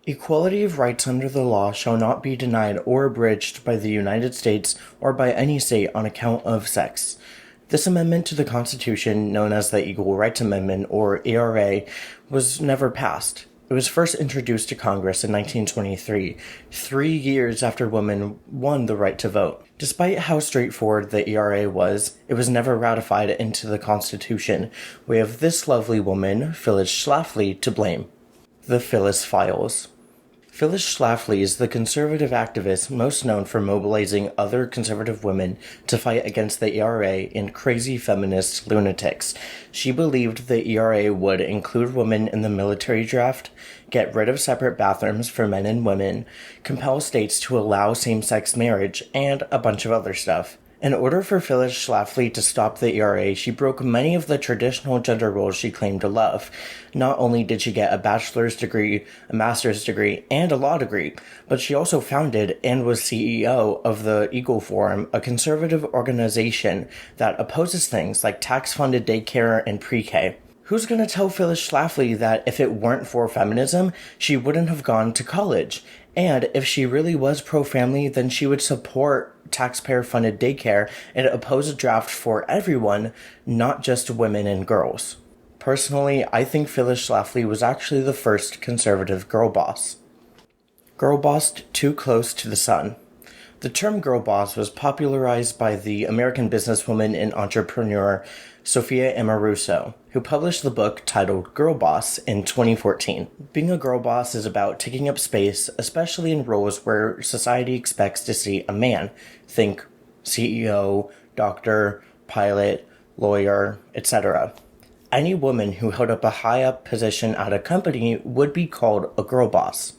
Equality of rights under the law shall not be denied or abridged by the United States or by any state on account of sex. This amendment to the Constitution, known as the Equal Rights Amendment, or ERA, was never passed. It was first introduced to Congress in 1923, 3 years after women won the right to vote. Despite how straightforward the ERA was, it was never ratified into the Constitution. We have this lovely woman, Phyllis Schlafly, to blame. The Phyllis Files. Phyllis Schlafly is the conservative activist most known for mobilizing other conservative women to fight against the ERA and crazy feminist lunatics. She believed the ERA would include women in the military draft, get rid of separate bathrooms for men and women, compel states to allow same-sex marriage, and a bunch of other stuff. In order for Phyllis Schlafly to stop the ERA, she broke many of the traditional gender roles she claimed to love. Not only did she get a bachelor's degree, a master's degree, and a law degree, but she also founded and was CEO of the Eagle Forum, a conservative organization that opposes things like tax-funded daycare and pre-K. Who's going to tell Phyllis Schlafly that if it weren't for feminism, she wouldn't have gone to college? And if she really was pro-family, then she would support taxpayer-funded daycare and oppose a draft for everyone, not just women and girls. Personally, I think Phyllis Schlafly was actually the first conservative girl boss. Girlbossed, too close to the sun. The term girl boss was popularized by the American businesswoman and entrepreneur Sophia Amoruso, who published the book titled Girlboss in 2014. Being a girl boss is about taking up space, especially in roles where society expects to see a man. Think CEO, doctor, pilot, lawyer, etc. Any woman who held up a high-up position at a company would be called a girl boss.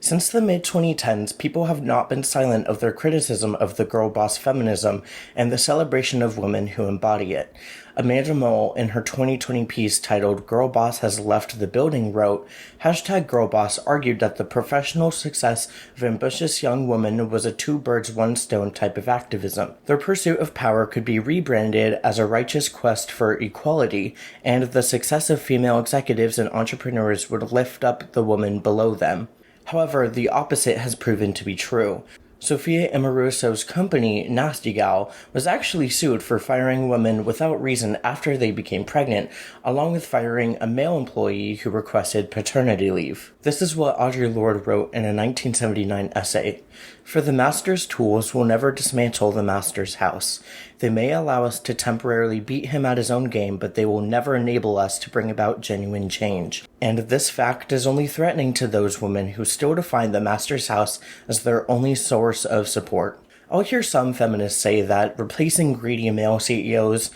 Since the mid-2010s, people have not been silent of their criticism of the girl boss feminism and the celebration of women who embody it. Amanda Mole, in her 2020 piece titled Girl Boss Has Left the Building, wrote, #Girlboss argued that the professional success of ambitious young women was a two birds one stone type of activism. Their pursuit of power could be rebranded as a righteous quest for equality, and the success of female executives and entrepreneurs would lift up the woman below them. However, the opposite has proven to be true. Sophia Amoruso's company, Nasty Gal, was actually sued for firing women without reason after they became pregnant, along with firing a male employee who requested paternity leave. This is what Audre Lorde wrote in a 1979 essay. "For the master's tools will never dismantle the master's house. They may allow us to temporarily beat him at his own game, but they will never enable us to bring about genuine change. And this fact is only threatening to those women who still define the master's house as their only source of support." I'll hear some feminists say that replacing greedy male CEOs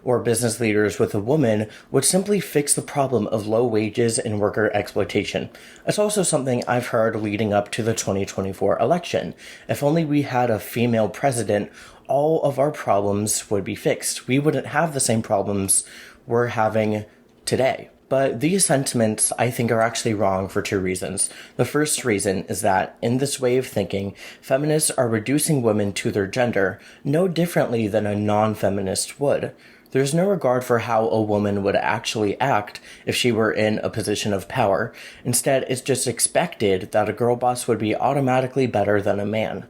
or business leaders with a woman would simply fix the problem of low wages and worker exploitation. It's also something I've heard leading up to the 2024 election. If only we had a female president, all of our problems would be fixed. We wouldn't have the same problems we're having today. But these sentiments, I think, are actually wrong for two reasons. The first reason is that, in this way of thinking, feminists are reducing women to their gender no differently than a non-feminist would. There's no regard for how a woman would actually act if she were in a position of power. Instead, it's just expected that a girl boss would be automatically better than a man.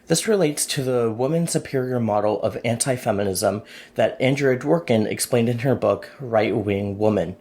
This relates to the woman superior model of anti-feminism that Andrea Dworkin explained in her book, Right-Wing Woman.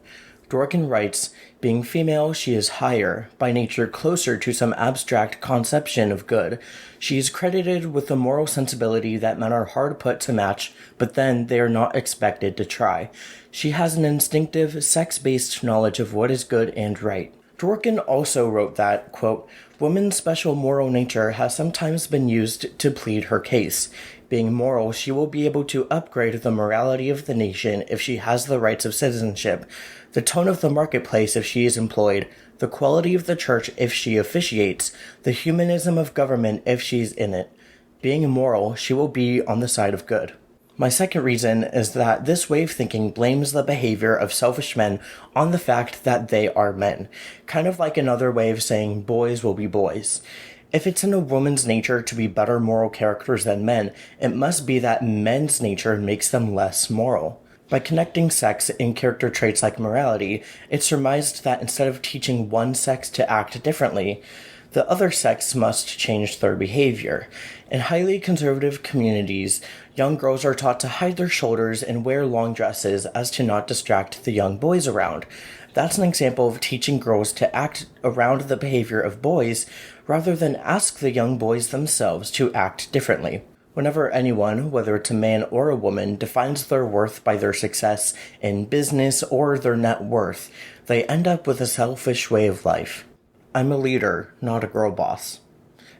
Dworkin writes, "Being female, she is higher, by nature closer to some abstract conception of good. She is credited with the moral sensibility that men are hard put to match, but then they are not expected to try. She has an instinctive, sex-based knowledge of what is good and right." Dworkin also wrote that, quote, "Woman's special moral nature has sometimes been used to plead her case. Being moral, she will be able to upgrade the morality of the nation if she has the rights of citizenship, the tone of the marketplace if she is employed, the quality of the church if she officiates, the humanism of government if she's in it. Being moral, she will be on the side of good." My second reason is that this way of thinking blames the behavior of selfish men on the fact that they are men, kind of like another way of saying boys will be boys. If it's in a woman's nature to be better moral characters than men, it must be that men's nature makes them less moral. By connecting sex and character traits like morality, it's surmised that instead of teaching one sex to act differently, the other sex must change their behavior. In highly conservative communities, young girls are taught to hide their shoulders and wear long dresses as to not distract the young boys around. That's an example of teaching girls to act around the behavior of boys rather than ask the young boys themselves to act differently. Whenever anyone, whether it's a man or a woman, defines their worth by their success in business or their net worth, they end up with a selfish way of life. I'm a leader, not a girl boss.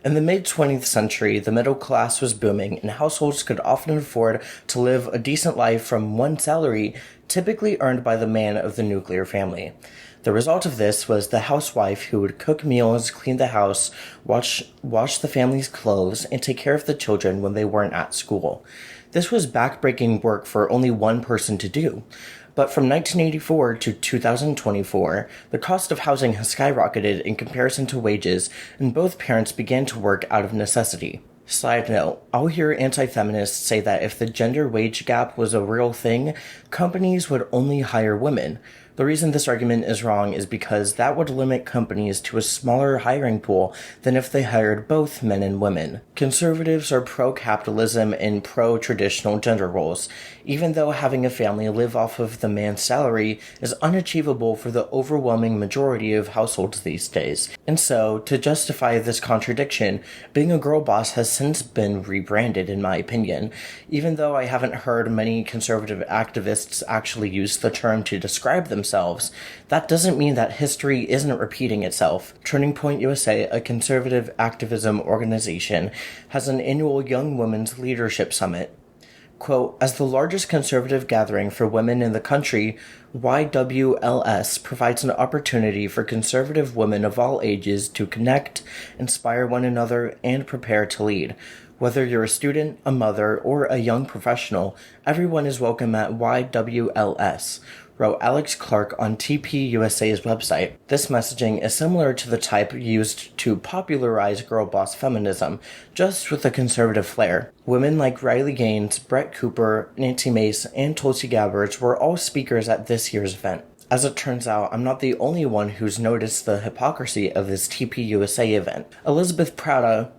In the mid-20th century, the middle class was booming and households could often afford to live a decent life from one salary typically earned by the man of the nuclear family. The result of this was the housewife who would cook meals, clean the house, wash the family's clothes, and take care of the children when they weren't at school. This was backbreaking work for only one person to do. But from 1984 to 2024, the cost of housing has skyrocketed in comparison to wages, and both parents began to work out of necessity. Side note, I'll hear anti-feminists say that if the gender wage gap was a real thing, companies would only hire women. The reason this argument is wrong is because that would limit companies to a smaller hiring pool than if they hired both men and women. Conservatives are pro-capitalism and pro-traditional gender roles, even though having a family live off of the man's salary is unachievable for the overwhelming majority of households these days. And so, to justify this contradiction, being a girl boss has since been rebranded, in my opinion. Even though I haven't heard many conservative activists actually use the term to describe themselves, that doesn't mean that history isn't repeating itself. Turning Point USA, a conservative activism organization, has an annual Young Women's Leadership Summit. Quote, as the largest conservative gathering for women in the country, YWLS provides an opportunity for conservative women of all ages to connect, inspire one another, and prepare to lead. Whether you're a student, a mother, or a young professional, everyone is welcome at YWLS, wrote Alex Clark on TPUSA's website. This messaging is similar to the type used to popularize girl boss feminism, just with a conservative flair. Women like Riley Gaines, Brett Cooper, Nancy Mace, and Tulsi Gabbard were all speakers at this year's event. As it turns out, I'm not the only one who's noticed the hypocrisy of this TPUSA event. Elizabeth Prada,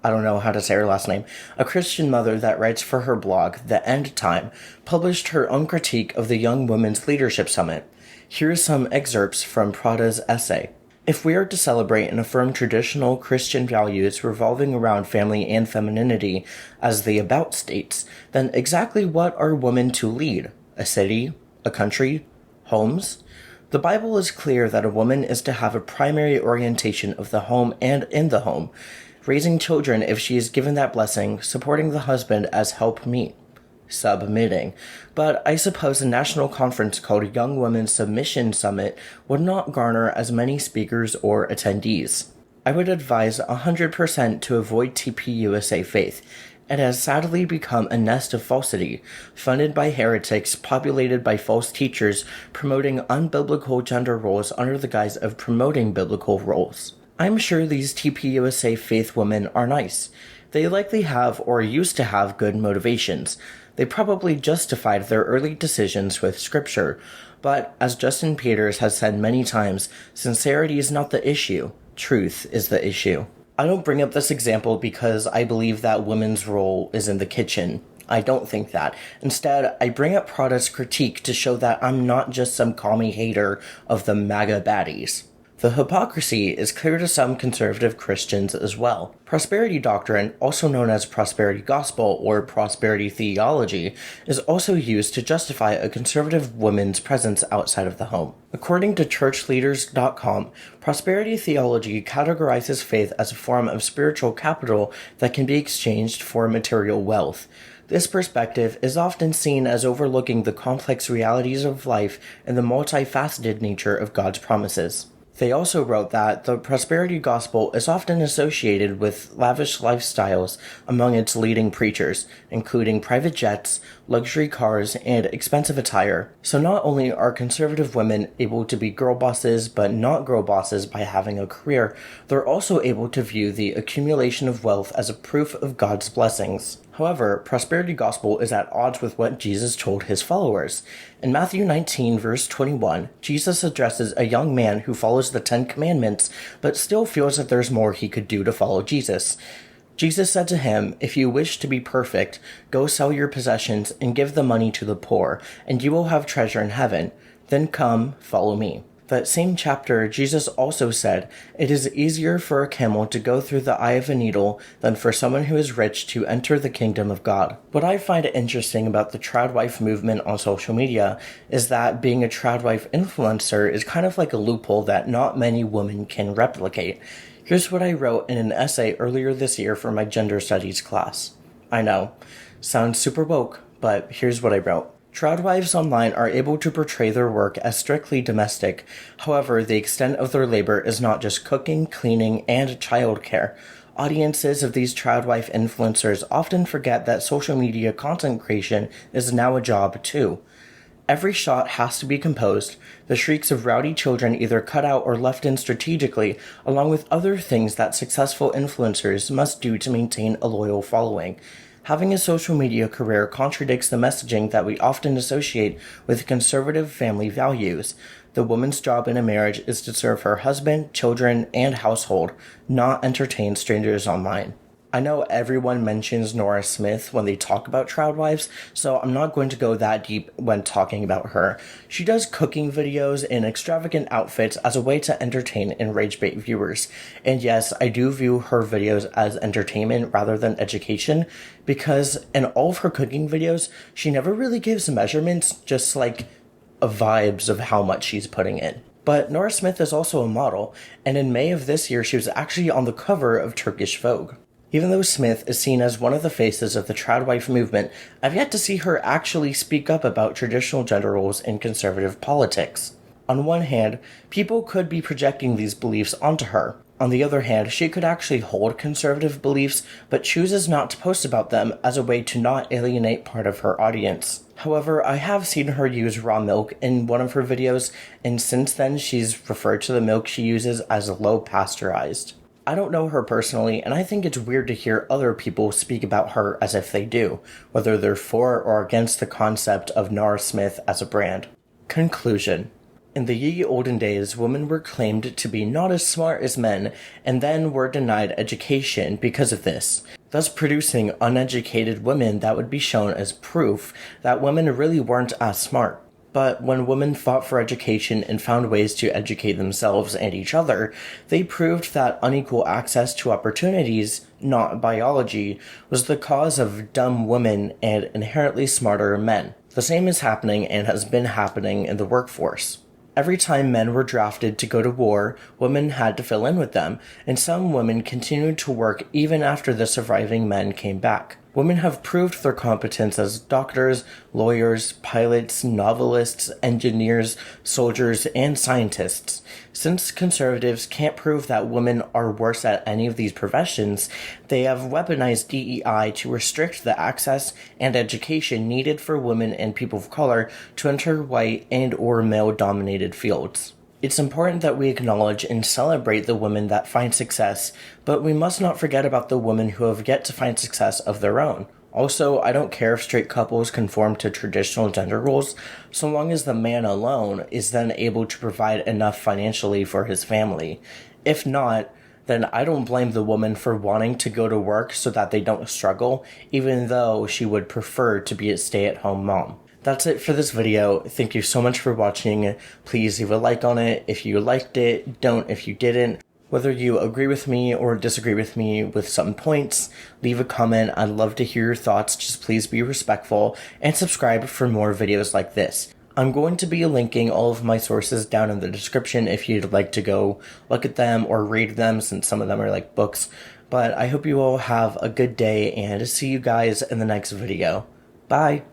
I don't know how to say her last name, a Christian mother that writes for her blog, The End Time, published her own critique of the Young Women's Leadership Summit. Here are some excerpts from Prada's essay. If we are to celebrate and affirm traditional Christian values revolving around family and femininity, as the About states, then exactly what are women to lead? A city? A country? Homes? The Bible is clear that a woman is to have a primary orientation of the home and in the home, raising children if she is given that blessing, supporting the husband as helpmeet, submitting. But I suppose a national conference called Young Women's Submission Summit would not garner as many speakers or attendees. I would advise 100% to avoid TPUSA Faith. It has sadly become a nest of falsity, funded by heretics, populated by false teachers, promoting unbiblical gender roles under the guise of promoting biblical roles. I'm sure these TPUSA faith women are nice. They likely have or used to have good motivations. They probably justified their early decisions with scripture. But, as Justin Peters has said many times, sincerity is not the issue. Truth is the issue. I don't bring up this example because I believe that women's role is in the kitchen. I don't think that. Instead, I bring up Prada's critique to show that I'm not just some commie hater of the MAGA baddies. The hypocrisy is clear to some conservative Christians as well. Prosperity doctrine, also known as prosperity gospel or prosperity theology, is also used to justify a conservative woman's presence outside of the home. According to churchleaders.com, prosperity theology categorizes faith as a form of spiritual capital that can be exchanged for material wealth. This perspective is often seen as overlooking the complex realities of life and the multifaceted nature of God's promises. They also wrote that the prosperity gospel is often associated with lavish lifestyles among its leading preachers, including private jets, luxury cars, and expensive attire. So not only are conservative women able to be girl bosses but not girl bosses by having a career, they're also able to view the accumulation of wealth as a proof of God's blessings. However, prosperity gospel is at odds with what Jesus told his followers. In Matthew 19, verse 21, Jesus addresses a young man who follows the 10 Commandments, but still feels that there's more he could do to follow Jesus. Jesus said to him, "If you wish to be perfect, go sell your possessions and give the money to the poor, and you will have treasure in heaven. Then come, follow me." That same chapter, Jesus also said, "It is easier for a camel to go through the eye of a needle than for someone who is rich to enter the kingdom of God." What I find interesting about the trad wife movement on social media is that being a trad wife influencer is kind of like a loophole that not many women can replicate. Here's what I wrote in an essay earlier this year for my gender studies class. I know, sounds super woke, but here's what I wrote. Trad wives online are able to portray their work as strictly domestic. However, the extent of their labor is not just cooking, cleaning, and childcare. Audiences of these trad wife influencers often forget that social media content creation is now a job too. Every shot has to be composed, the shrieks of rowdy children either cut out or left in strategically, along with other things that successful influencers must do to maintain a loyal following. Having a social media career contradicts the messaging that we often associate with conservative family values. The woman's job in a marriage is to serve her husband, children, and household, not entertain strangers online. I know everyone mentions Nora Smith when they talk about trad wives, so I'm not going to go that deep when talking about her. She does cooking videos in extravagant outfits as a way to entertain and rage bait viewers. And yes, I do view her videos as entertainment rather than education, because in all of her cooking videos, she never really gives measurements, just like vibes of how much she's putting in. But Nora Smith is also a model, and in May of this year, she was actually on the cover of Turkish Vogue. Even though Smith is seen as one of the faces of the trad wife movement, I've yet to see her actually speak up about traditional gender roles in conservative politics. On one hand, people could be projecting these beliefs onto her. On the other hand, she could actually hold conservative beliefs, but chooses not to post about them as a way to not alienate part of her audience. However, I have seen her use raw milk in one of her videos, and since then she's referred to the milk she uses as low pasteurized. I don't know her personally, and I think it's weird to hear other people speak about her as if they do, whether they're for or against the concept of Nora Smith as a brand. Conclusion. In the ye olden days, women were claimed to be not as smart as men, and then were denied education because of this, thus producing uneducated women that would be shown as proof that women really weren't as smart. But when women fought for education and found ways to educate themselves and each other, they proved that unequal access to opportunities, not biology, was the cause of dumb women and inherently smarter men. The same is happening and has been happening in the workforce. Every time men were drafted to go to war, women had to fill in with them, and some women continued to work even after the surviving men came back. Women have proved their competence as doctors, lawyers, pilots, novelists, engineers, soldiers, and scientists. Since conservatives can't prove that women are worse at any of these professions, they have weaponized DEI to restrict the access and education needed for women and people of color to enter white and/or male-dominated fields. It's important that we acknowledge and celebrate the women that find success, but we must not forget about the women who have yet to find success of their own. Also, I don't care if straight couples conform to traditional gender roles, so long as the man alone is then able to provide enough financially for his family. If not, then I don't blame the woman for wanting to go to work so that they don't struggle, even though she would prefer to be a stay-at-home mom. That's it for this video. Thank you so much for watching. Please leave a like on it if you liked it. Don't if you didn't. Whether you agree with me or disagree with me with some points, leave a comment. I'd love to hear your thoughts. Just please be respectful and subscribe for more videos like this. I'm going to be linking all of my sources down in the description if you'd like to go look at them or read them, since some of them are like books. But I hope you all have a good day and see you guys in the next video. Bye!